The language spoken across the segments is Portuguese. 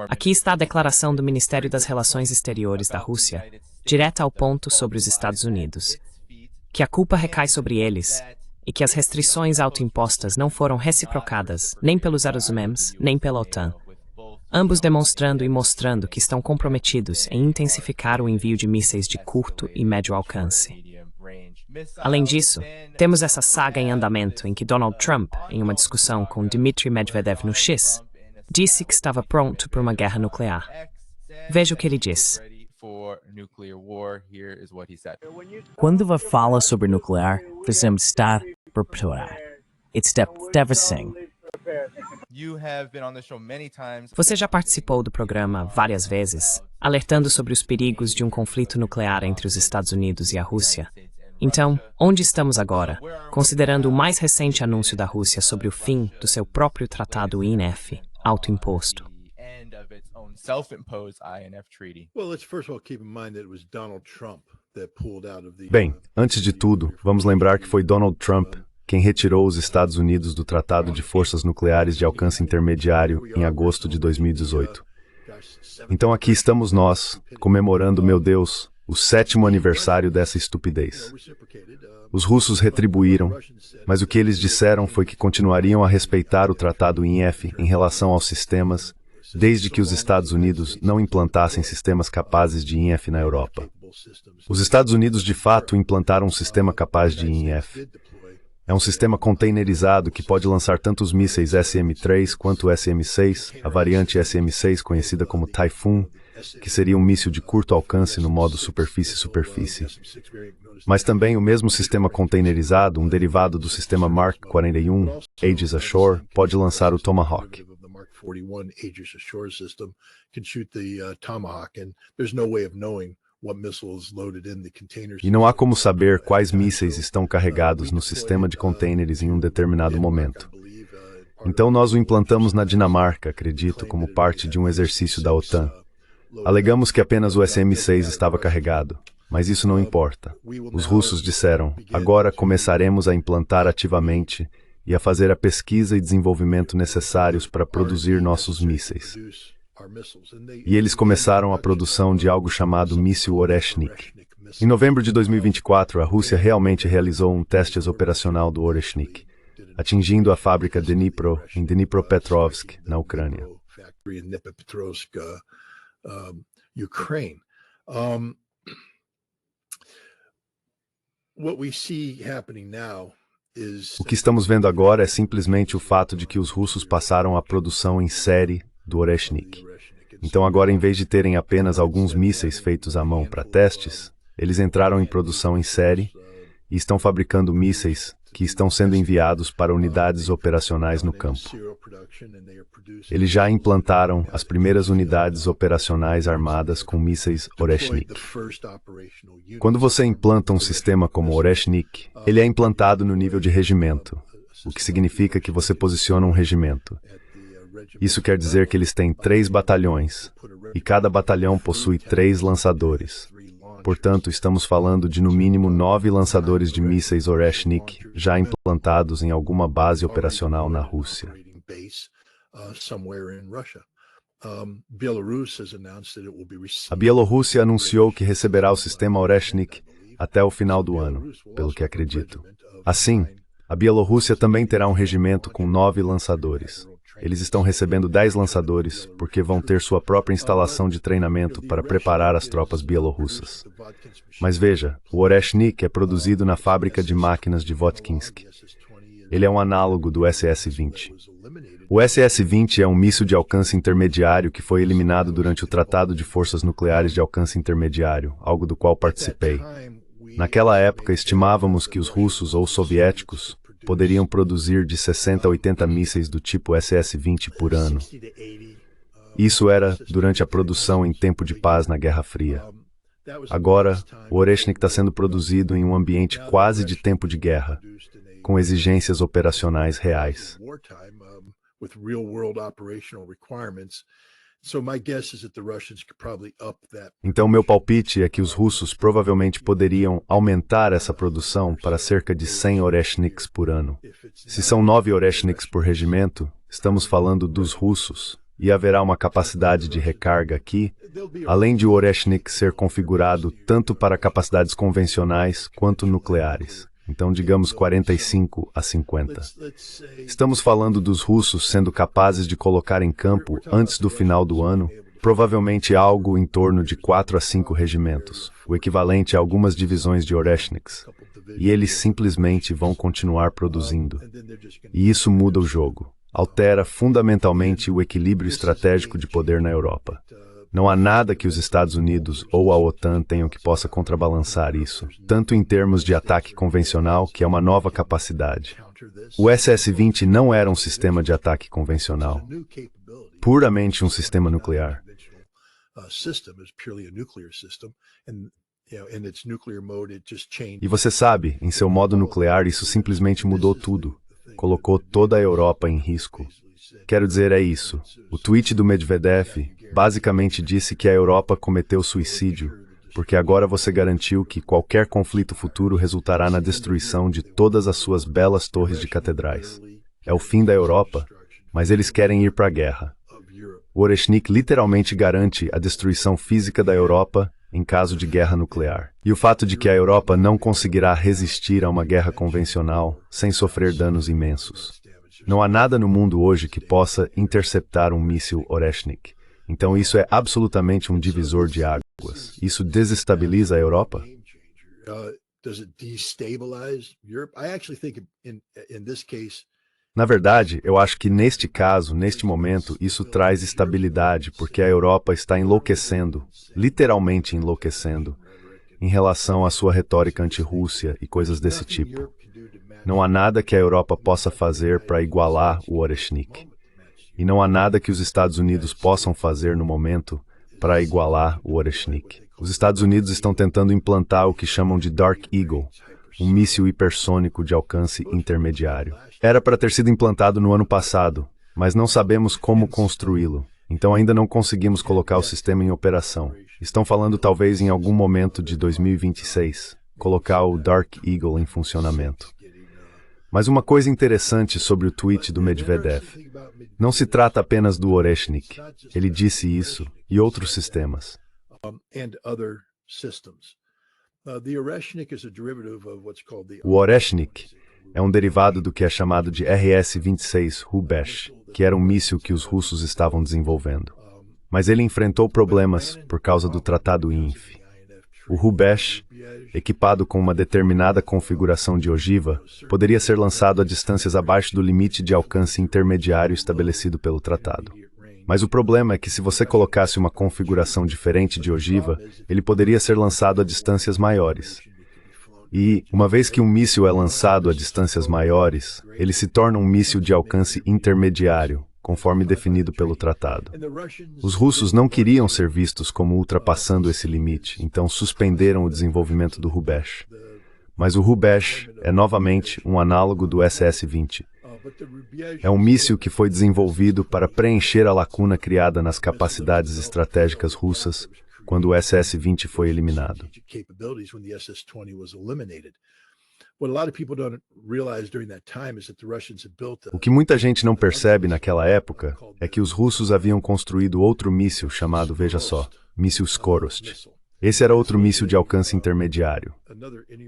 Aqui está a declaração do Ministério das Relações Exteriores da Rússia, direta ao ponto sobre os Estados Unidos, que a culpa recai sobre eles e que as restrições autoimpostas não foram reciprocadas nem pelos Arusmems nem pela OTAN, ambos demonstrando e mostrando que estão comprometidos em intensificar o envio de mísseis de curto e médio alcance. Além disso, temos essa saga em andamento em que Donald Trump, em uma discussão com Dmitry Medvedev no X, disse que estava pronto para uma guerra nuclear. Veja o que ele diz. Quando fala sobre nuclear, precisamos estar preparados. It's devastating. Você já participou do programa várias vezes, alertando sobre os perigos de um conflito nuclear entre os Estados Unidos e a Rússia. Então, onde estamos agora, considerando o mais recente anúncio da Rússia sobre o fim do seu próprio tratado INF, autoimposto? Bem, antes de tudo, vamos lembrar que foi Donald Trump quem retirou os Estados Unidos do Tratado de Forças Nucleares de Alcance Intermediário em agosto de 2018. Então aqui estamos nós, comemorando, meu Deus, o 7º aniversário dessa estupidez. Os russos retribuíram, mas o que eles disseram foi que continuariam a respeitar o Tratado INF em relação aos sistemas, desde que os Estados Unidos não implantassem sistemas capazes de INF na Europa. Os Estados Unidos de fato implantaram um sistema capaz de INF. É um sistema containerizado que pode lançar tanto os mísseis SM-3 quanto o SM-6, a variante SM-6 conhecida como Typhoon, que seria um míssil de curto alcance no modo superfície-superfície. Mas também o mesmo sistema containerizado, um derivado do sistema Mark 41, Aegis Ashore, pode lançar o Tomahawk. E não há como saber quais mísseis estão carregados no sistema de contêineres em um determinado momento. Então nós o implantamos na Dinamarca, acredito, como parte de um exercício da OTAN. Alegamos que apenas o SM-6 estava carregado, mas isso não importa. Os russos disseram, agora começaremos a implantar ativamente e a fazer a pesquisa e desenvolvimento necessários para produzir nossos mísseis. E eles começaram a produção de algo chamado míssil Oreshnik. Em novembro de 2024, a Rússia realmente realizou um teste operacional do Oreshnik, atingindo a fábrica Dnipro, em Dnipropetrovsk, na Ucrânia. O que estamos vendo agora é simplesmente o fato de que os russos passaram a produção em série do Oreshnik. Então agora, em vez de terem apenas alguns mísseis feitos à mão para testes, eles entraram em produção em série e estão fabricando mísseis que estão sendo enviados para unidades operacionais no campo. Eles já implantaram as primeiras unidades operacionais armadas com mísseis Oreshnik. Quando você implanta um sistema como Oreshnik, ele é implantado no nível de regimento, o que significa que você posiciona um regimento. Isso quer dizer que eles têm 3 batalhões, e cada batalhão possui 3 lançadores. Portanto, estamos falando de no mínimo 9 lançadores de mísseis Oreshnik já implantados em alguma base operacional na Rússia. A Bielorrússia anunciou que receberá o sistema Oreshnik até o final do ano, pelo que acredito. Assim, a Bielorrússia também terá um regimento com 9 lançadores. Eles estão recebendo 10 lançadores, porque vão ter sua própria instalação de treinamento para preparar as tropas bielorrussas. Mas veja, o Oreshnik é produzido na fábrica de máquinas de Votkinsk. Ele é um análogo do SS-20. O SS-20 é um míssil de alcance intermediário que foi eliminado durante o Tratado de Forças Nucleares de Alcance Intermediário, algo do qual participei. Naquela época, estimávamos que os russos ou soviéticos poderiam produzir de 60 a 80 mísseis do tipo SS-20 por ano. Isso era durante a produção em tempo de paz na Guerra Fria. Agora, o Oreshnik está sendo produzido em um ambiente quase de tempo de guerra, com exigências operacionais reais. Então, meu palpite é que os russos provavelmente poderiam aumentar essa produção para cerca de 100 oreshniks por ano. Se são 9 oreshniks por regimento, estamos falando dos russos, e haverá uma capacidade de recarga aqui, além de o oreshnik ser configurado tanto para capacidades convencionais quanto nucleares. Então, digamos 45 a 50. Estamos falando dos russos sendo capazes de colocar em campo, antes do final do ano, provavelmente algo em torno de 4 a 5 regimentos, o equivalente a algumas divisões de oreshniks. E eles simplesmente vão continuar produzindo. E isso muda o jogo. Altera fundamentalmente o equilíbrio estratégico de poder na Europa. Não há nada que os Estados Unidos ou a OTAN tenham que possa contrabalançar isso, tanto em termos de ataque convencional, que é uma nova capacidade. O SS-20 não era um sistema de ataque convencional, puramente um sistema nuclear. E você sabe, em seu modo nuclear, isso simplesmente mudou tudo. Colocou toda a Europa em risco. Quero dizer, é isso. O tweet do Medvedev basicamente disse que a Europa cometeu suicídio, porque agora você garantiu que qualquer conflito futuro resultará na destruição de todas as suas belas torres de catedrais. É o fim da Europa, mas eles querem ir para a guerra. O Oreshnik literalmente garante a destruição física da Europa em caso de guerra nuclear. E o fato de que a Europa não conseguirá resistir a uma guerra convencional sem sofrer danos imensos. Não há nada no mundo hoje que possa interceptar um míssil Oreshnik. Então isso é absolutamente um divisor de águas. Isso desestabiliza a Europa? Na verdade, eu acho que neste caso, neste momento, isso traz estabilidade, porque a Europa está enlouquecendo, literalmente enlouquecendo, em relação à sua retórica anti-Rússia e coisas desse tipo. Não há nada que a Europa possa fazer para igualar o Oreshnik. E não há nada que os Estados Unidos possam fazer no momento para igualar o Oreshnik. Os Estados Unidos estão tentando implantar o que chamam de Dark Eagle, um míssil hipersônico de alcance intermediário. Era para ter sido implantado no ano passado, mas não sabemos como construí-lo. Então ainda não conseguimos colocar o sistema em operação. Estão falando talvez em algum momento de 2026, colocar o Dark Eagle em funcionamento. Mas uma coisa interessante sobre o tweet do Medvedev. Não se trata apenas do Oreshnik. Ele disse isso e outros sistemas. O Oreshnik é um derivado do que é chamado de RS-26 Rubesh, que era um míssil que os russos estavam desenvolvendo. Mas ele enfrentou problemas por causa do Tratado INF. O Rubesh, equipado com uma determinada configuração de ogiva, poderia ser lançado a distâncias abaixo do limite de alcance intermediário estabelecido pelo tratado. Mas o problema é que se você colocasse uma configuração diferente de ogiva, ele poderia ser lançado a distâncias maiores. E, uma vez que um míssil é lançado a distâncias maiores, ele se torna um míssil de alcance intermediário, conforme definido pelo tratado. Os russos não queriam ser vistos como ultrapassando esse limite, então suspenderam o desenvolvimento do Rubesh. Mas o Rubesh é novamente um análogo do SS-20. É um míssil que foi desenvolvido para preencher a lacuna criada nas capacidades estratégicas russas quando o SS-20 foi eliminado. O que muita gente não percebe naquela época é que os russos haviam construído outro míssil chamado, veja só, míssil Skorost. Esse era outro míssil de alcance intermediário.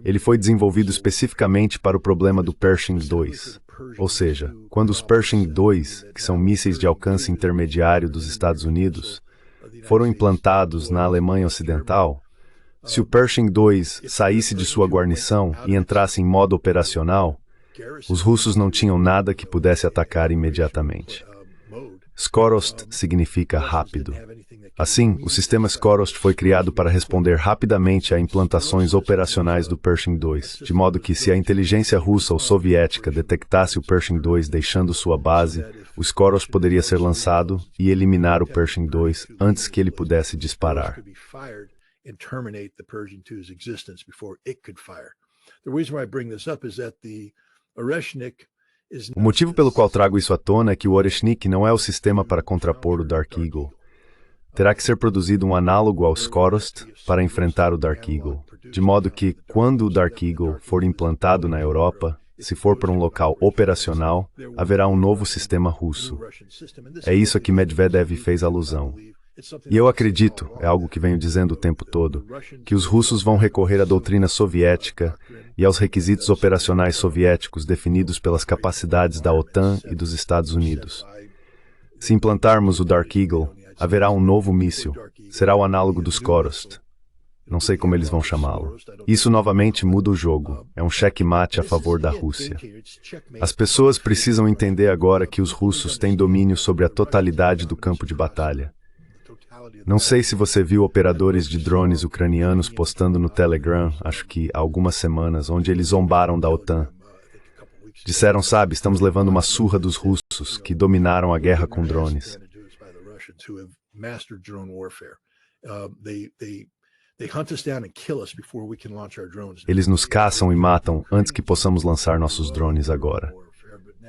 Ele foi desenvolvido especificamente para o problema do Pershing II. Ou seja, quando os Pershing II, que são mísseis de alcance intermediário dos Estados Unidos, foram implantados na Alemanha Ocidental, se o Pershing II saísse de sua guarnição e entrasse em modo operacional, os russos não tinham nada que pudesse atacar imediatamente. Skorost significa rápido. Assim, o sistema Skorost foi criado para responder rapidamente a implantações operacionais do Pershing II, de modo que se a inteligência russa ou soviética detectasse o Pershing II deixando sua base, o Skorost poderia ser lançado e eliminar o Pershing II antes que ele pudesse disparar. O motivo pelo qual trago isso à tona é que o Oreshnik não é o sistema para contrapor o Dark Eagle. terá que ser produzido um análogo ao Skorost para enfrentar o Dark Eagle, de modo que, quando o Dark Eagle for implantado na Europa, se for para um local operacional, haverá um novo sistema russo. É isso a que Medvedev fez alusão. E eu acredito, é algo que venho dizendo o tempo todo, que os russos vão recorrer à doutrina soviética e aos requisitos operacionais soviéticos definidos pelas capacidades da OTAN e dos Estados Unidos. Se implantarmos o Dark Eagle, haverá um novo míssil. Será o análogo do Skorost. Não sei como eles vão chamá-lo. Isso novamente muda o jogo. É um checkmate a favor da Rússia. As pessoas precisam entender agora que os russos têm domínio sobre a totalidade do campo de batalha. Não sei se você viu operadores de drones ucranianos postando no Telegram, acho que há algumas semanas, onde eles zombaram da OTAN. Disseram, sabe, estamos levando uma surra dos russos, que dominaram a guerra com drones. Eles nos caçam e matam antes que possamos lançar nossos drones agora.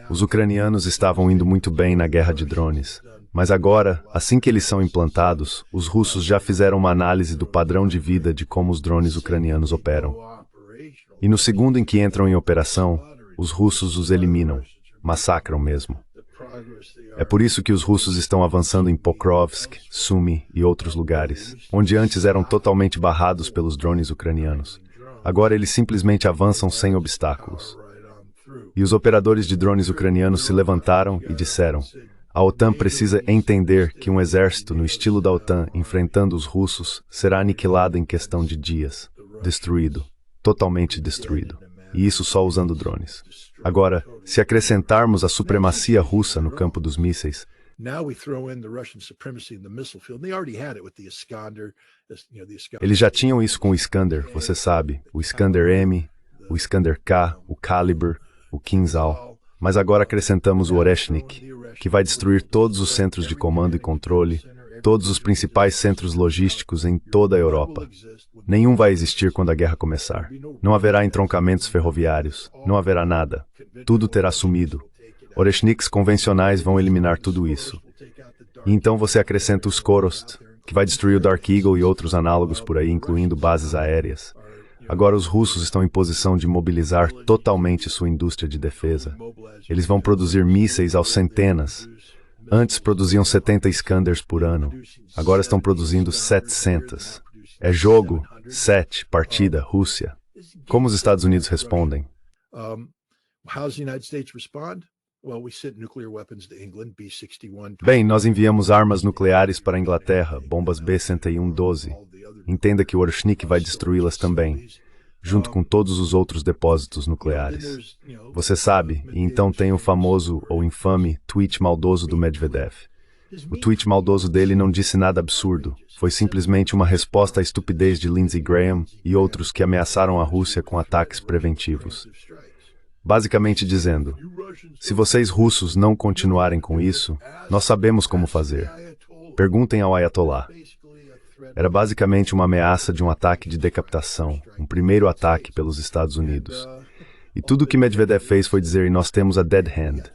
Os ucranianos estavam indo muito bem na guerra de drones. Mas agora, assim que eles são implantados, os russos já fizeram uma análise do padrão de vida de como os drones ucranianos operam. E no segundo em que entram em operação, os russos os eliminam, massacram mesmo. É por isso que os russos estão avançando em Pokrovsk, Sumy e outros lugares, onde antes eram totalmente barrados pelos drones ucranianos. Agora eles simplesmente avançam sem obstáculos. E os operadores de drones ucranianos se levantaram e disseram: a OTAN precisa entender que um exército no estilo da OTAN enfrentando os russos será aniquilado em questão de dias, destruído, totalmente destruído. E isso só usando drones. Agora, se acrescentarmos a supremacia russa no campo dos mísseis, eles já tinham isso com o Iskander, você sabe, o Iskander-M, o Iskander-K, o Kalibr, o Kinzhal. Mas agora acrescentamos o Oreshnik, que vai destruir todos os centros de comando e controle, todos os principais centros logísticos em toda a Europa. Nenhum vai existir quando a guerra começar. Não haverá entroncamentos ferroviários, não haverá nada. Tudo terá sumido. Oreshniks convencionais vão eliminar tudo isso. E então você acrescenta o Skorost, que vai destruir o Dark Eagle e outros análogos por aí, incluindo bases aéreas. Agora os russos estão em posição de mobilizar totalmente sua indústria de defesa. Eles vão produzir mísseis aos centenas. Antes produziam 70 Iskanders por ano. Agora estão produzindo 700. É jogo, set, partida, Rússia. Como os Estados Unidos respondem? Bem, nós enviamos armas nucleares para a Inglaterra, bombas B-101-12. Entenda que o Oreshnik vai destruí-las também, junto com todos os outros depósitos nucleares. Você sabe, e então tem o famoso ou infame tweet maldoso do Medvedev. O tweet maldoso dele não disse nada absurdo. Foi simplesmente uma resposta à estupidez de Lindsey Graham e outros que ameaçaram a Rússia com ataques preventivos. Basicamente dizendo, se vocês russos não continuarem com isso, nós sabemos como fazer. Perguntem ao Ayatollah. Era basicamente uma ameaça de um ataque de decapitação, um primeiro ataque pelos Estados Unidos. E tudo o que Medvedev fez foi dizer, nós temos a Dead Hand.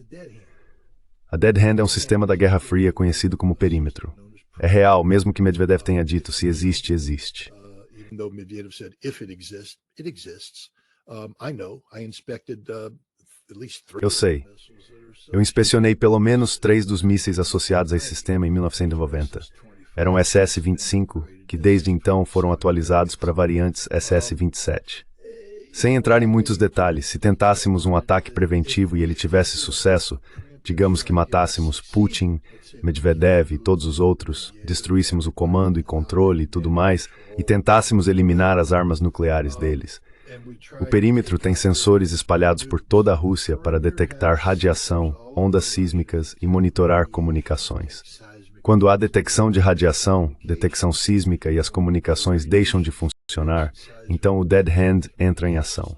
A Dead Hand é um sistema da Guerra Fria conhecido como perímetro. É real, mesmo que Medvedev tenha dito, se existe, existe. Eu sei. Eu inspecionei pelo menos 3 dos mísseis associados a esse sistema em 1990. Eram SS-25, que desde então foram atualizados para variantes SS-27. Sem entrar em muitos detalhes, se tentássemos um ataque preventivo e ele tivesse sucesso, digamos que matássemos Putin, Medvedev e todos os outros, destruíssemos o comando e controle e tudo mais, e tentássemos eliminar as armas nucleares deles. O perímetro tem sensores espalhados por toda a Rússia para detectar radiação, ondas sísmicas e monitorar comunicações. Quando há detecção de radiação, detecção sísmica e as comunicações deixam de funcionar, então o Dead Hand entra em ação.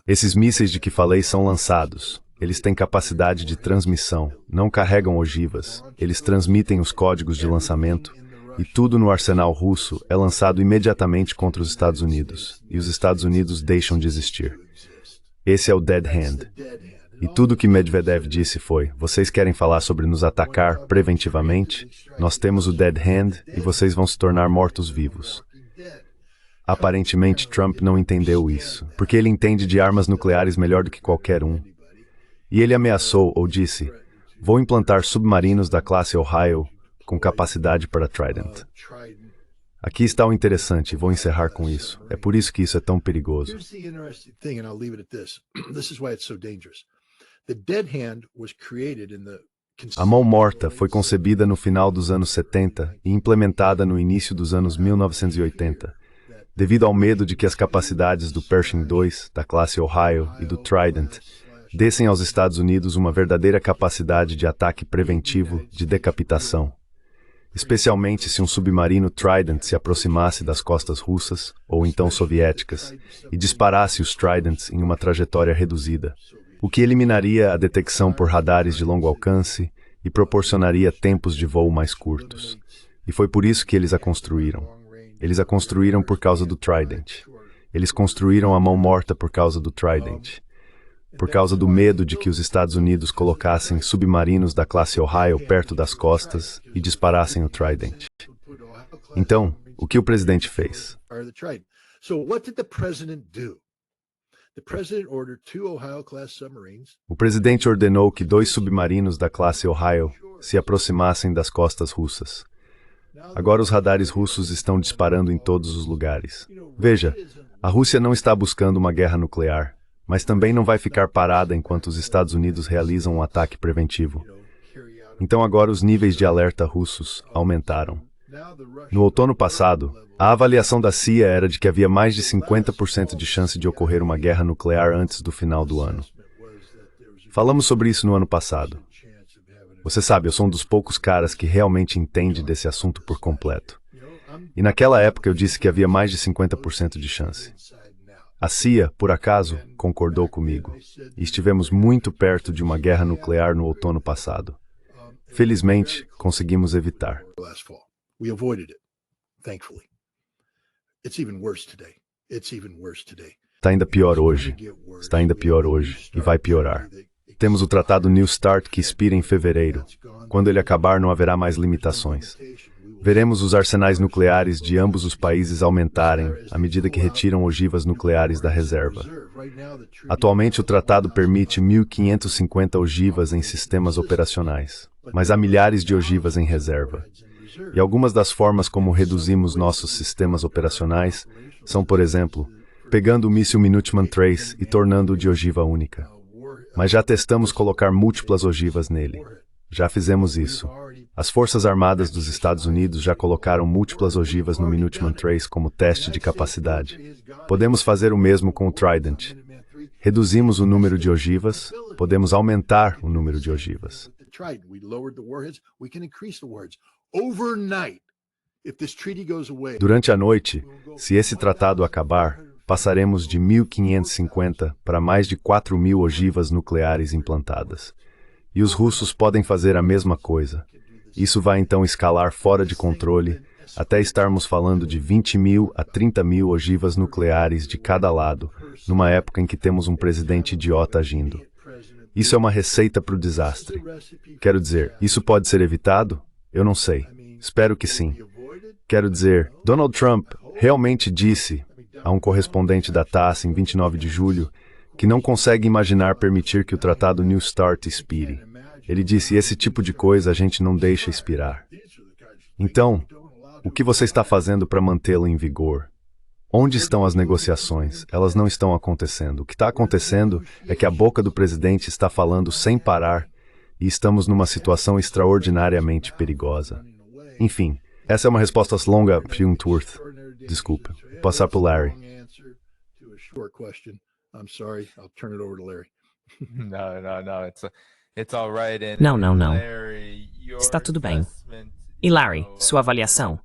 Esses mísseis de que falei são lançados. Eles têm capacidade de transmissão, não carregam ogivas, eles transmitem os códigos de lançamento, e tudo no arsenal russo é lançado imediatamente contra os Estados Unidos, e os Estados Unidos deixam de existir. Esse é o Dead Hand. E tudo que Medvedev disse foi: vocês querem falar sobre nos atacar preventivamente? Nós temos o dead hand e vocês vão se tornar mortos-vivos. Aparentemente, Trump não entendeu isso, porque ele entende de armas nucleares melhor do que qualquer um. E ele ameaçou ou disse: vou implantar submarinos da classe Ohio com capacidade para Trident. Aqui está o interessante, vou encerrar com isso. É por isso que isso é tão perigoso. A mão morta foi concebida no final dos anos 70 e implementada no início dos anos 1980, devido ao medo de que as capacidades do Pershing II, da classe Ohio e do Trident dessem aos Estados Unidos uma verdadeira capacidade de ataque preventivo de decapitação, especialmente se um submarino Trident se aproximasse das costas russas ou então soviéticas e disparasse os Tridents em uma trajetória reduzida, o que eliminaria a detecção por radares de longo alcance e proporcionaria tempos de voo mais curtos. E foi por isso que eles a construíram. Eles a construíram por causa do Trident. Eles construíram a mão morta por causa do Trident. Por causa do medo de que os Estados Unidos colocassem submarinos da classe Ohio perto das costas e disparassem o Trident. Então, o que o presidente fez? O presidente ordenou que 2 submarinos da classe Ohio se aproximassem das costas russas. Agora os radares russos estão disparando em todos os lugares. Veja, a Rússia não está buscando uma guerra nuclear, mas também não vai ficar parada enquanto os Estados Unidos realizam um ataque preventivo. Então agora os níveis de alerta russos aumentaram. No outono passado, a avaliação da CIA era de que havia mais de 50% de chance de ocorrer uma guerra nuclear antes do final do ano. Falamos sobre isso no ano passado. Você sabe, eu sou um dos poucos caras que realmente entende desse assunto por completo. E naquela época eu disse que havia mais de 50% de chance. A CIA, por acaso, concordou comigo. E estivemos muito perto de uma guerra nuclear no outono passado. Felizmente, conseguimos evitar. Está ainda pior hoje. Está ainda pior hoje. E vai piorar. Temos o Tratado New START que expira em fevereiro. Quando ele acabar, não haverá mais limitações. Veremos os arsenais nucleares de ambos os países aumentarem à medida que retiram ogivas nucleares da reserva. Atualmente, o tratado permite 1.550 ogivas em sistemas operacionais, mas há milhares de ogivas em reserva. E algumas das formas como reduzimos nossos sistemas operacionais são, por exemplo, pegando o míssil Minuteman III e tornando-o de ogiva única. Mas já testamos colocar múltiplas ogivas nele. Já fizemos isso. As Forças Armadas dos Estados Unidos já colocaram múltiplas ogivas no Minuteman III como teste de capacidade. Podemos fazer o mesmo com o Trident. Reduzimos o número de ogivas, podemos aumentar o número de ogivas. Durante a noite, se esse tratado acabar, passaremos de 1.550 para mais de 4.000 ogivas nucleares implantadas. E os russos podem fazer a mesma coisa. Isso vai então escalar fora de controle, até estarmos falando de 20.000 a 30.000 ogivas nucleares de cada lado, numa época em que temos um presidente idiota agindo. Isso é uma receita para o desastre. Quero dizer, isso pode ser evitado? Eu não sei. Espero que sim. Quero dizer, Donald Trump realmente disse a um correspondente da TASS em 29 de julho que não consegue imaginar permitir que o Tratado New START expire. Ele disse, esse tipo de coisa a gente não deixa expirar. Então, o que você está fazendo para mantê-lo em vigor? Onde estão as negociações? Elas não estão acontecendo. O que está acontecendo é que a boca do presidente está falando sem parar e estamos numa situação extraordinariamente perigosa. Enfim, essa é uma resposta longa, Priuntworth. Desculpa. Vou passar para o Larry. Não. Está tudo bem. E Larry, sua avaliação?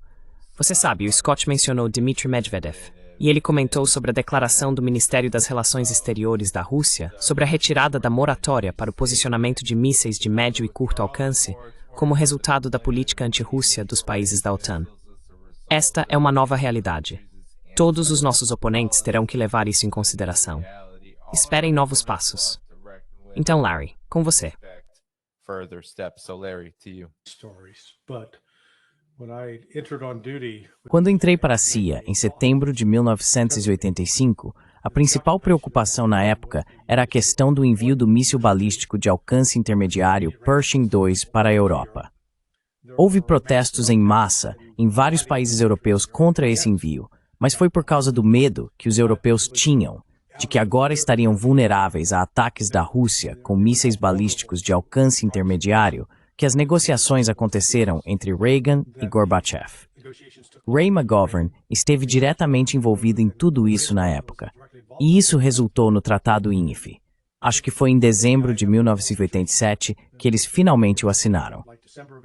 Você sabe, o Scott mencionou Dmitry Medvedev, e ele comentou sobre a declaração do Ministério das Relações Exteriores da Rússia sobre a retirada da moratória para o posicionamento de mísseis de médio e curto alcance como resultado da política anti-Rússia dos países da OTAN. Esta é uma nova realidade. Todos os nossos oponentes terão que levar isso em consideração. Esperem novos passos. Então, Larry, com você. Quando entrei para a CIA em setembro de 1985, a principal preocupação na época era a questão do envio do míssil balístico de alcance intermediário Pershing II para a Europa. Houve protestos em massa em vários países europeus contra esse envio, mas foi por causa do medo que os europeus tinham de que agora estariam vulneráveis a ataques da Rússia com mísseis balísticos de alcance intermediário que as negociações aconteceram entre Reagan e Gorbachev. Ray McGovern esteve diretamente envolvido em tudo isso na época, e isso resultou no Tratado INF. Acho que foi em dezembro de 1987 que eles finalmente o assinaram.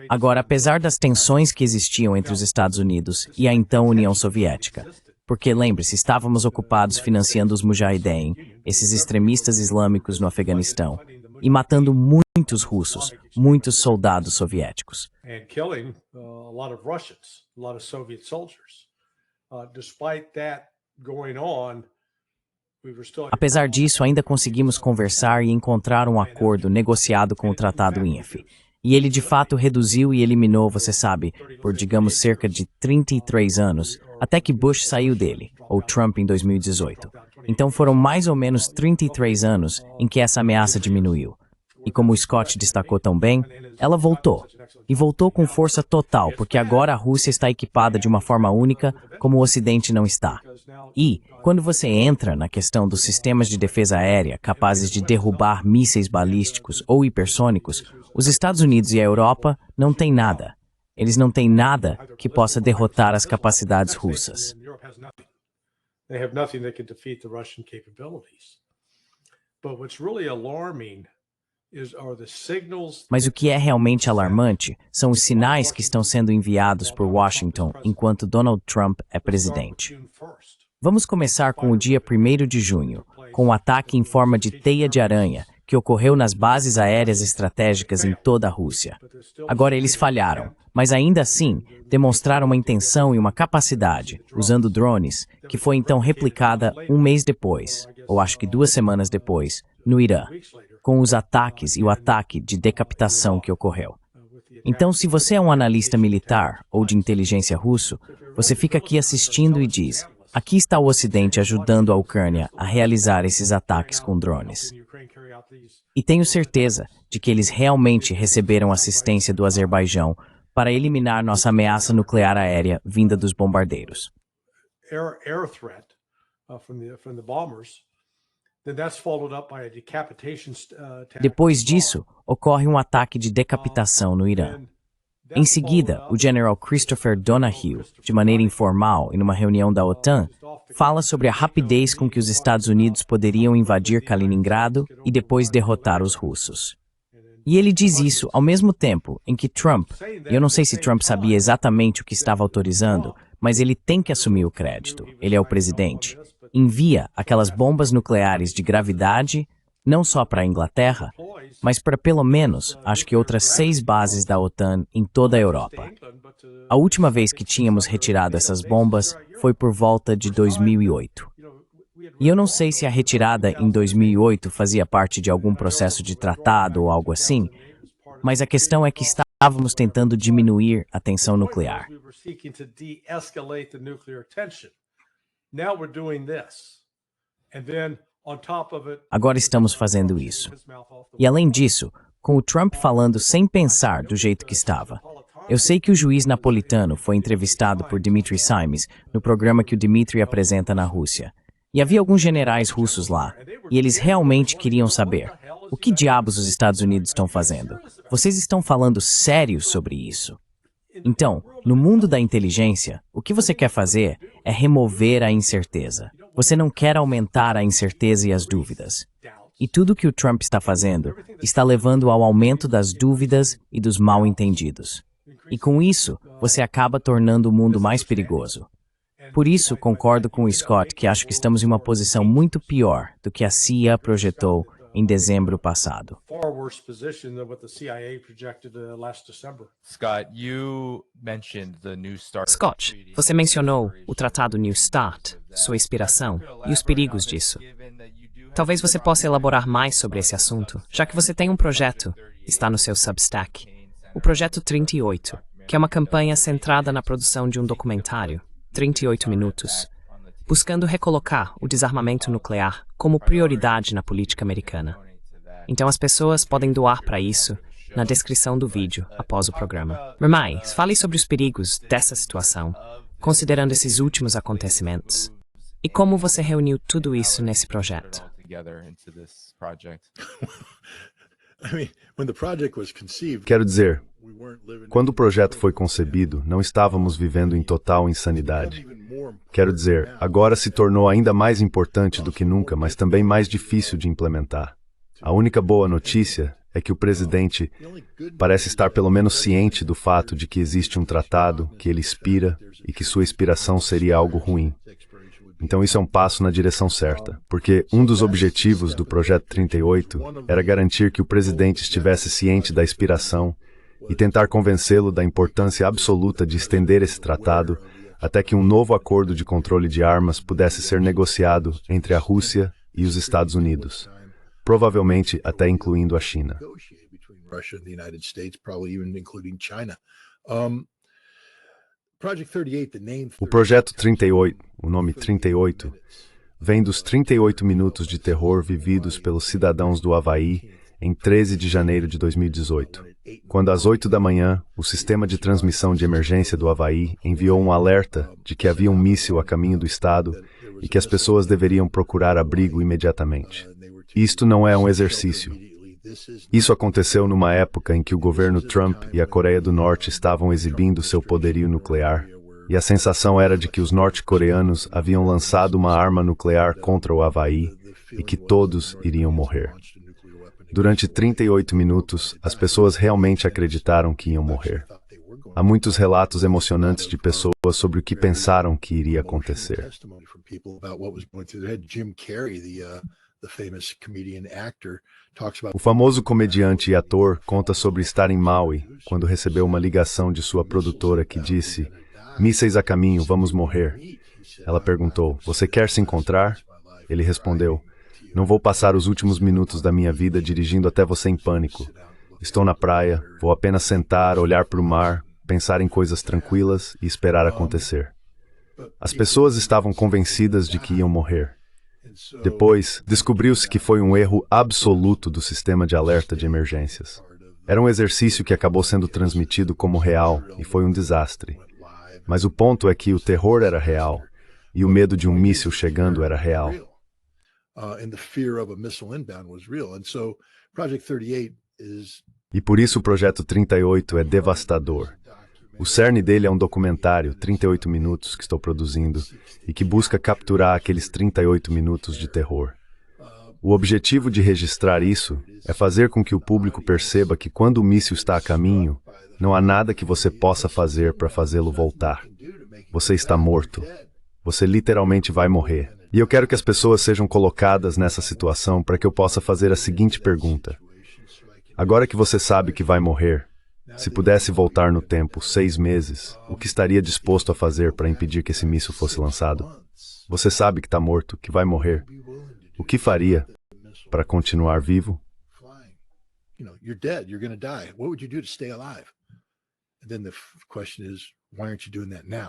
Agora, apesar das tensões que existiam entre os Estados Unidos e a então União Soviética, porque, lembre-se, estávamos ocupados financiando os Mujahideen, esses extremistas islâmicos no Afeganistão, e matando muitos russos, muitos soldados soviéticos. Apesar disso, ainda conseguimos conversar e encontrar um acordo negociado com o Tratado INF. E ele de fato reduziu e eliminou, você sabe, por digamos cerca de 33 anos, até que Bush saiu dele, ou Trump em 2018. Então foram mais ou menos 33 anos em que essa ameaça diminuiu. E como o Scott destacou tão bem, ela voltou. E voltou com força total, porque agora a Rússia está equipada de uma forma única, como o Ocidente não está. E, quando você entra na questão dos sistemas de defesa aérea capazes de derrubar mísseis balísticos ou hipersônicos, os Estados Unidos e a Europa não têm nada. Eles não têm nada que possa derrotar as capacidades russas. Mas o que é realmente alarmante são os sinais que estão sendo enviados por Washington enquanto Donald Trump é presidente. Vamos começar com o dia 1º de junho, com o ataque em forma de teia de aranha que ocorreu nas bases aéreas estratégicas em toda a Rússia. Agora eles falharam, mas ainda assim demonstraram uma intenção e uma capacidade, usando drones, que foi então replicada um mês depois, ou acho que 2 semanas depois, no Irã, com os ataques e o ataque de decapitação que ocorreu. Então, se você é um analista militar ou de inteligência russo, você fica aqui assistindo e diz: aqui está o Ocidente ajudando a Ucrânia a realizar esses ataques com drones. E tenho certeza de que eles realmente receberam assistência do Azerbaijão para eliminar nossa ameaça nuclear aérea vinda dos bombardeiros. Depois disso, ocorre um ataque de decapitação no Irã. Em seguida, o general Christopher Donahue, de maneira informal e numa reunião da OTAN, fala sobre a rapidez com que os Estados Unidos poderiam invadir Kaliningrado e depois derrotar os russos. E ele diz isso ao mesmo tempo em que Trump, e eu não sei se Trump sabia exatamente o que estava autorizando, mas ele tem que assumir o crédito, ele é o presidente, envia aquelas bombas nucleares de gravidade, não só para a Inglaterra, mas para pelo menos, acho que outras 6 bases da OTAN em toda a Europa. A última vez que tínhamos retirado essas bombas foi por volta de 2008. E eu não sei se a retirada em 2008 fazia parte de algum processo de tratado ou algo assim, mas a questão é que estávamos tentando diminuir a tensão nuclear. Agora estamos fazendo isso. E além disso, com o Trump falando sem pensar do jeito que estava, eu sei que o juiz napolitano foi entrevistado por Dmitry Simes no programa que o Dmitry apresenta na Rússia. E havia alguns generais russos lá, e eles realmente queriam saber: o que diabos os Estados Unidos estão fazendo? Vocês estão falando sério sobre isso? Então, no mundo da inteligência, o que você quer fazer é remover a incerteza. Você não quer aumentar a incerteza e as dúvidas. E tudo que o Trump está fazendo está levando ao aumento das dúvidas e dos mal-entendidos. E com isso, você acaba tornando o mundo mais perigoso. Por isso, concordo com o Scott que acho que estamos em uma posição muito pior do que a CIA projetou em dezembro passado. Scott, você mencionou o Tratado New START, sua inspiração e os perigos disso. Talvez você possa elaborar mais sobre esse assunto, já que você tem um projeto, está no seu Substack. O Projeto 38, que é uma campanha centrada na produção de um documentário, 38 minutos, buscando recolocar o desarmamento nuclear como prioridade na política americana. Então as pessoas podem doar para isso na descrição do vídeo após o programa. Mermai, fale sobre os perigos dessa situação, considerando esses últimos acontecimentos. E como você reuniu tudo isso nesse projeto? Quero dizer, quando o projeto foi concebido, não estávamos vivendo em total insanidade. Quero dizer, agora se tornou ainda mais importante do que nunca, mas também mais difícil de implementar. A única boa notícia é que o presidente parece estar pelo menos ciente do fato de que existe um tratado, que ele expira e que sua expiração seria algo ruim. Então isso é um passo na direção certa, porque um dos objetivos do Projeto 38 era garantir que o presidente estivesse ciente da expiração e tentar convencê-lo da importância absoluta de estender esse tratado até que um novo acordo de controle de armas pudesse ser negociado entre a Rússia e os Estados Unidos, provavelmente até incluindo a China. O Projeto 38, o nome 38, vem dos 38 minutos de terror vividos pelos cidadãos do Havaí em 13 de janeiro de 2018, quando às 8 da manhã, o sistema de transmissão de emergência do Havaí enviou um alerta de que havia um míssil a caminho do estado e que as pessoas deveriam procurar abrigo imediatamente. Isto não é um exercício. Isso aconteceu numa época em que o governo Trump e a Coreia do Norte estavam exibindo seu poderio nuclear, e a sensação era de que os norte-coreanos haviam lançado uma arma nuclear contra o Havaí e que todos iriam morrer. Durante 38 minutos, as pessoas realmente acreditaram que iam morrer. Há muitos relatos emocionantes de pessoas sobre o que pensaram que iria acontecer. O famoso comediante e ator conta sobre estar em Maui quando recebeu uma ligação de sua produtora que disse: "Mísseis a caminho, vamos morrer." Ela perguntou: "Você quer se encontrar?" Ele respondeu: "Não vou passar os últimos minutos da minha vida dirigindo até você em pânico. Estou na praia, vou apenas sentar, olhar para o mar, pensar em coisas tranquilas e esperar acontecer." As pessoas estavam convencidas de que iam morrer. Depois, descobriu-se que foi um erro absoluto do sistema de alerta de emergências. Era um exercício que acabou sendo transmitido como real e foi um desastre. Mas o ponto é que o terror era real e o medo de um míssil chegando era real. E por isso o Projeto 38 é devastador. O cerne dele é um documentário, 38 minutos, que estou produzindo, e que busca capturar aqueles 38 minutos de terror. O objetivo de registrar isso é fazer com que o público perceba que quando o míssil está a caminho, não há nada que você possa fazer para fazê-lo voltar. Você está morto. Você literalmente vai morrer. E eu quero que as pessoas sejam colocadas nessa situação para que eu possa fazer a seguinte pergunta. Agora que você sabe que vai morrer, se pudesse voltar no tempo 6 meses, o que estaria disposto a fazer para impedir que esse míssil fosse lançado? Você sabe que está morto, que vai morrer. O que faria para continuar vivo?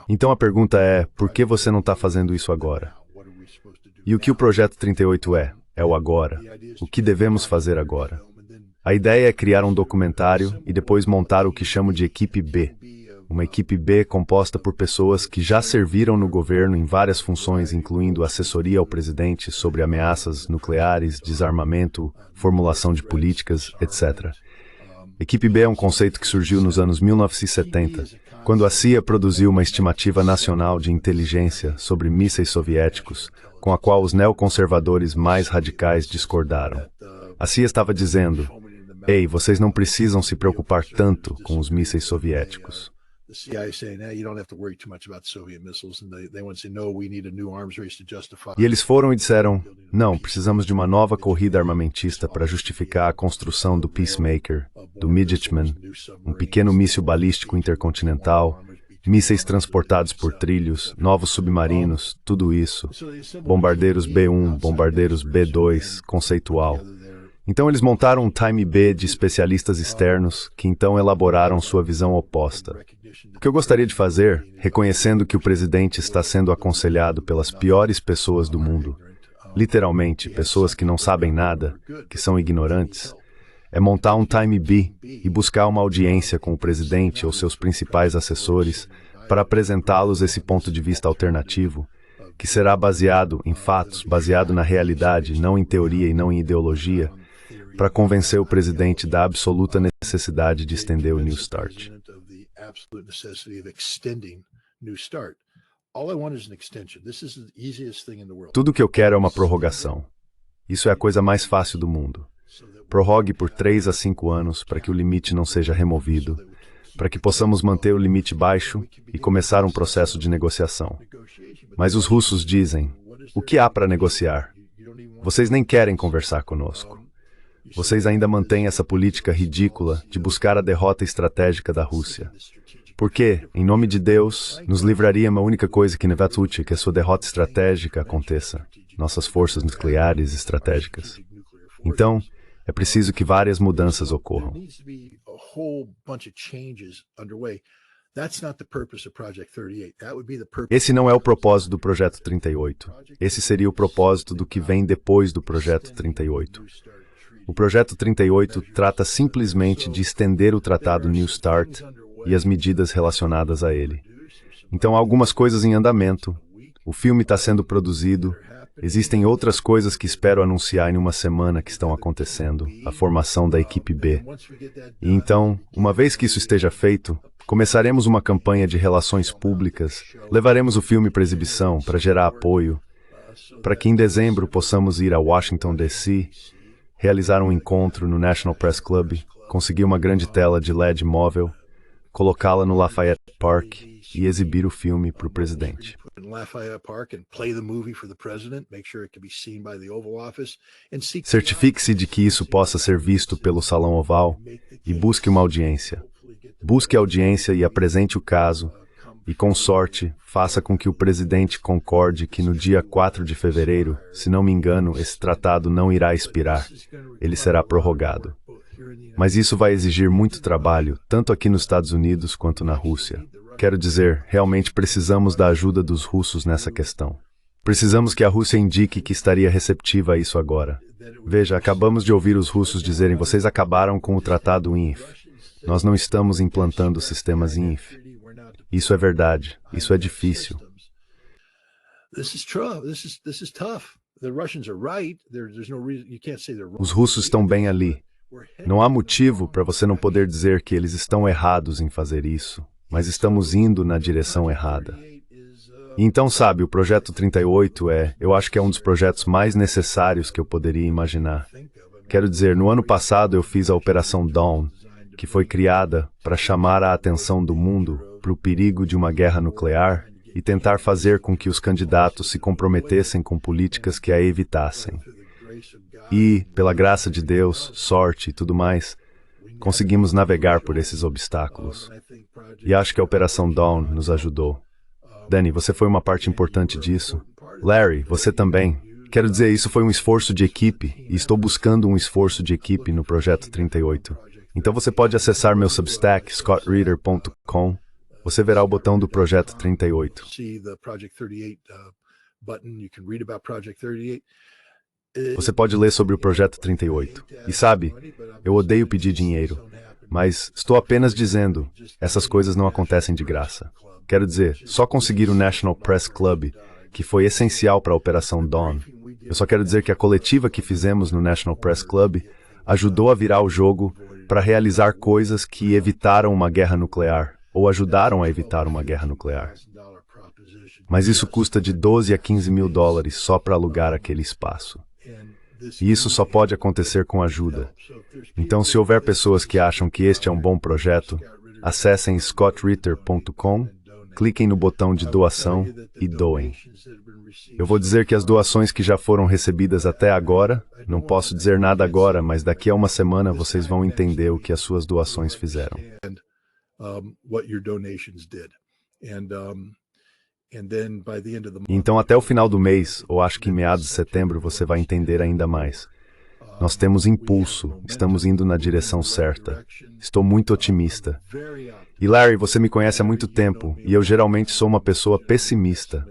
Então a pergunta é, por que você não está fazendo isso agora? E o que o Projeto 38 é? É o agora. O que devemos fazer agora? A ideia é criar um documentário e depois montar o que chamo de Equipe B. Uma Equipe B composta por pessoas que já serviram no governo em várias funções, incluindo assessoria ao presidente sobre ameaças nucleares, desarmamento, formulação de políticas, etc. Equipe B é um conceito que surgiu nos anos 1970, quando a CIA produziu uma estimativa nacional de inteligência sobre mísseis soviéticos, com a qual os neoconservadores mais radicais discordaram. A CIA estava dizendo: "Ei, vocês não precisam se preocupar tanto com os mísseis soviéticos." E eles foram e disseram: "Não, precisamos de uma nova corrida armamentista para justificar a construção do Peacemaker, do Midgetman, um pequeno míssil balístico intercontinental, mísseis transportados por trilhos, novos submarinos, tudo isso. Bombardeiros B-1, bombardeiros B-2, conceitual. Então eles montaram um Time B de especialistas externos, que então elaboraram sua visão oposta. O que eu gostaria de fazer, reconhecendo que o presidente está sendo aconselhado pelas piores pessoas do mundo, literalmente, pessoas que não sabem nada, que são ignorantes, é montar um Time B e buscar uma audiência com o presidente ou seus principais assessores para apresentá-los esse ponto de vista alternativo, que será baseado em fatos, baseado na realidade, não em teoria e não em ideologia, para convencer o presidente da absoluta necessidade de estender o New START. Tudo que eu quero é uma prorrogação. Isso é a coisa mais fácil do mundo. Prorrogue por 3 a 5 anos para que o limite não seja removido, para que possamos manter o limite baixo e começar um processo de negociação. Mas os russos dizem, o que há para negociar? Vocês nem querem conversar conosco. Vocês ainda mantêm essa política ridícula de buscar a derrota estratégica da Rússia. Porque, em nome de Deus, nos livraria uma única coisa que Nevatute, que a sua derrota estratégica aconteça, nossas forças nucleares estratégicas. Então, é preciso que várias mudanças ocorram. Esse não é o propósito do Projeto 38. Esse seria o propósito do que vem depois do Projeto 38. O Projeto 38 trata simplesmente de estender o Tratado New START e as medidas relacionadas a ele. Então, há algumas coisas em andamento. O filme está sendo produzido. Existem outras coisas que espero anunciar em uma semana que estão acontecendo. A formação da equipe B. E então, uma vez que isso esteja feito, começaremos uma campanha de relações públicas. Levaremos o filme para exibição, para gerar apoio, para que em dezembro possamos ir a Washington, D.C., realizar um encontro no National Press Club, conseguir uma grande tela de LED móvel, colocá-la no Lafayette Park e exibir o filme para o presidente. Certifique-se de que isso possa ser visto pelo Salão Oval e busque uma audiência. Busque a audiência e apresente o caso, e com sorte, faça com que o presidente concorde que no dia 4 de fevereiro, se não me engano, esse tratado não irá expirar. Ele será prorrogado. Mas isso vai exigir muito trabalho, tanto aqui nos Estados Unidos quanto na Rússia. Quero dizer, realmente precisamos da ajuda dos russos nessa questão. Precisamos que a Rússia indique que estaria receptiva a isso agora. Veja, acabamos de ouvir os russos dizerem, vocês acabaram com o tratado INF. Nós não estamos implantando sistemas INF. Isso é verdade. Isso é difícil. Os russos estão bem ali. Não há motivo para você não poder dizer que eles estão errados em fazer isso, mas estamos indo na direção errada. E então, sabe, o Projeto 38 eu acho que é um dos projetos mais necessários que eu poderia imaginar. Quero dizer, no ano passado eu fiz a Operação Dawn, que foi criada para chamar a atenção do mundo para o perigo de uma guerra nuclear e tentar fazer com que os candidatos se comprometessem com políticas que a evitassem. E, pela graça de Deus, sorte e tudo mais, conseguimos navegar por esses obstáculos. E acho que a Operação Dawn nos ajudou. Danny, você foi uma parte importante disso. Larry, você também. Quero dizer, isso foi um esforço de equipe, e estou buscando um esforço de equipe no Projeto 38. Então você pode acessar meu Substack, scottreader.com. Você verá o botão do Projeto 38. Você pode ler sobre o Projeto 38. E sabe, eu odeio pedir dinheiro, mas estou apenas dizendo, essas coisas não acontecem de graça. Quero dizer, só conseguir o National Press Club, que foi essencial para a Operação Dawn. Eu só quero dizer que a coletiva que fizemos no National Press Club ajudou a virar o jogo para realizar coisas que evitaram uma guerra nuclear, ou ajudaram a evitar uma guerra nuclear. Mas isso custa de 12 a 15 mil dólares só para alugar aquele espaço. E isso só pode acontecer com ajuda. Então, se houver pessoas que acham que este é um bom projeto, acessem scottreader.com, cliquem no botão de doação e doem. Eu vou dizer que as doações que já foram recebidas até agora, não posso dizer nada agora, mas daqui a uma semana vocês vão entender o que as suas doações fizeram. Então, até o final do mês, ou acho que em meados de setembro, você vai entender ainda mais. Nós temos impulso, estamos indo na direção certa. Estou muito otimista. E Larry, você me conhece há muito tempo, e eu geralmente sou uma pessoa pessimista.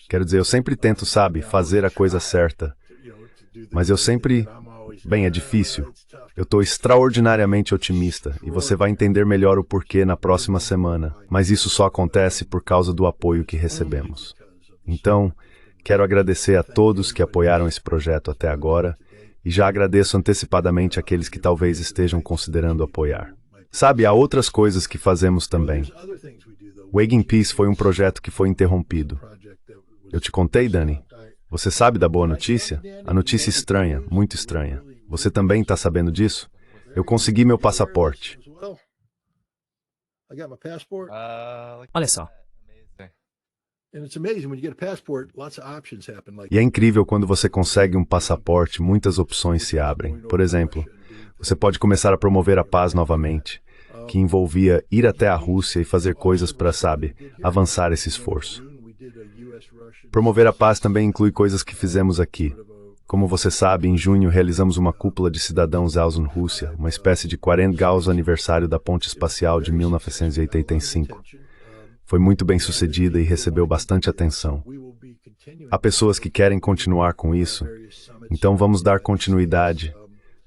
Quero dizer, eu sempre tento, sabe, fazer a coisa certa. Mas eu sempre... Bem, é difícil. Eu estou extraordinariamente otimista, e você vai entender melhor o porquê na próxima semana. Mas isso só acontece por causa do apoio que recebemos. Então, quero agradecer a todos que apoiaram esse projeto até agora, e já agradeço antecipadamente àqueles que talvez estejam considerando apoiar. Sabe, há outras coisas que fazemos também. Wagging Peace foi um projeto que foi interrompido. Eu te contei, Danny? Você sabe da boa notícia? A notícia estranha, muito estranha. Você também está sabendo disso? Eu consegui meu passaporte. Olha só. E é incrível quando você consegue um passaporte, muitas opções se abrem. Por exemplo, você pode começar a promover a paz novamente, que envolvia ir até a Rússia e fazer coisas para, sabe, avançar esse esforço. Promover a paz também inclui coisas que fizemos aqui. Como você sabe, em junho realizamos uma cúpula de cidadãos Elson Rússia, uma espécie de 40 Gauss aniversário da ponte espacial de 1985. Foi muito bem sucedida e recebeu bastante atenção. Há pessoas que querem continuar com isso, então vamos dar continuidade,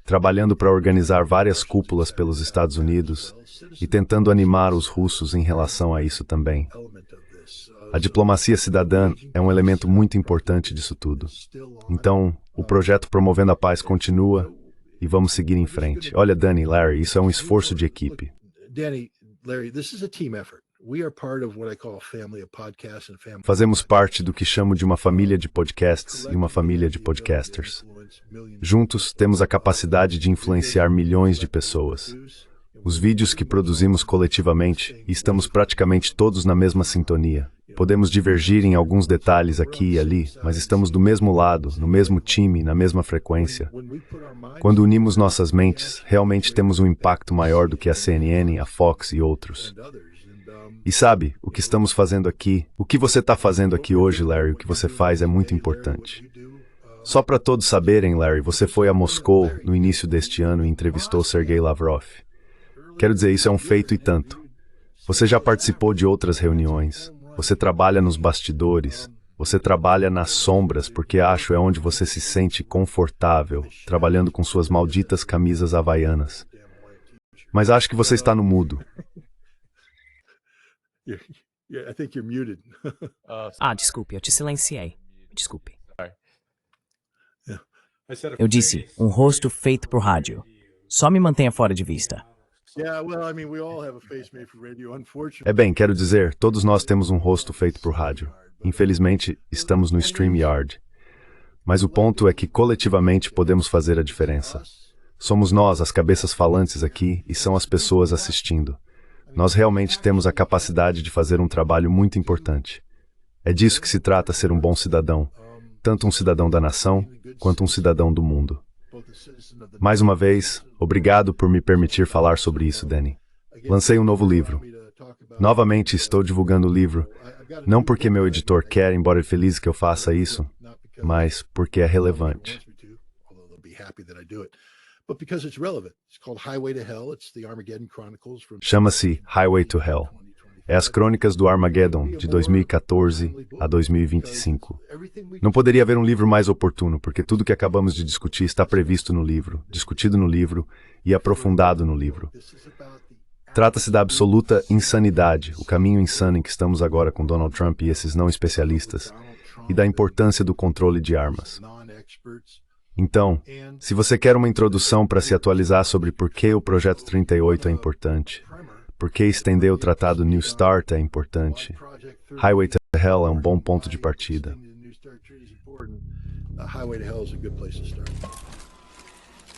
trabalhando para organizar várias cúpulas pelos Estados Unidos e tentando animar os russos em relação a isso também. A diplomacia cidadã é um elemento muito importante disso tudo. Então, o projeto Promovendo a Paz continua e vamos seguir em frente. Olha, Danny, Larry, isso é um esforço de equipe. Fazemos parte do que chamo de uma família de podcasts e uma família de podcasters. Juntos, temos a capacidade de influenciar milhões de pessoas. Os vídeos que produzimos coletivamente, e estamos praticamente todos na mesma sintonia. Podemos divergir em alguns detalhes aqui e ali, mas estamos do mesmo lado, no mesmo time, na mesma frequência. Quando unimos nossas mentes, realmente temos um impacto maior do que a CNN, a Fox e outros. E sabe, o que estamos fazendo aqui, o que você está fazendo aqui hoje, Larry, o que você faz é muito importante. Só para todos saberem, Larry, você foi a Moscou no início deste ano e entrevistou Sergei Lavrov. Quero dizer, isso é um feito e tanto. Você já participou de outras reuniões. Você trabalha nos bastidores, você trabalha nas sombras, porque acho é onde você se sente confortável, trabalhando com suas malditas camisas havaianas. Mas acho que você está no mudo. Desculpe, eu te silenciei. Desculpe. Eu disse, um rosto feito por rádio. Só me mantenha fora de vista. É bem, quero dizer, todos nós temos um rosto feito por rádio. Infelizmente, estamos no StreamYard. Mas o ponto é que coletivamente podemos fazer a diferença. Somos nós, as cabeças falantes aqui, e são as pessoas assistindo. Nós realmente temos a capacidade de fazer um trabalho muito importante. É disso que se trata ser um bom cidadão, tanto um cidadão da nação, quanto um cidadão do mundo. Mais uma vez, obrigado por me permitir falar sobre isso, Danny. Lancei um novo livro. Novamente estou divulgando o livro, não porque meu editor quer, embora feliz que eu faça isso, mas porque é relevante. Chama-se Highway to Hell. É as crônicas do Armageddon, de 2014 a 2025. Não poderia haver um livro mais oportuno, porque tudo que acabamos de discutir está previsto no livro, discutido no livro e aprofundado no livro. Trata-se da absoluta insanidade, o caminho insano em que estamos agora com Donald Trump e esses não especialistas, e da importância do controle de armas. Então, se você quer uma introdução para se atualizar sobre por que o Projeto 38 é importante, por que estender o Tratado New START é importante, Highway to Hell é um bom ponto de partida.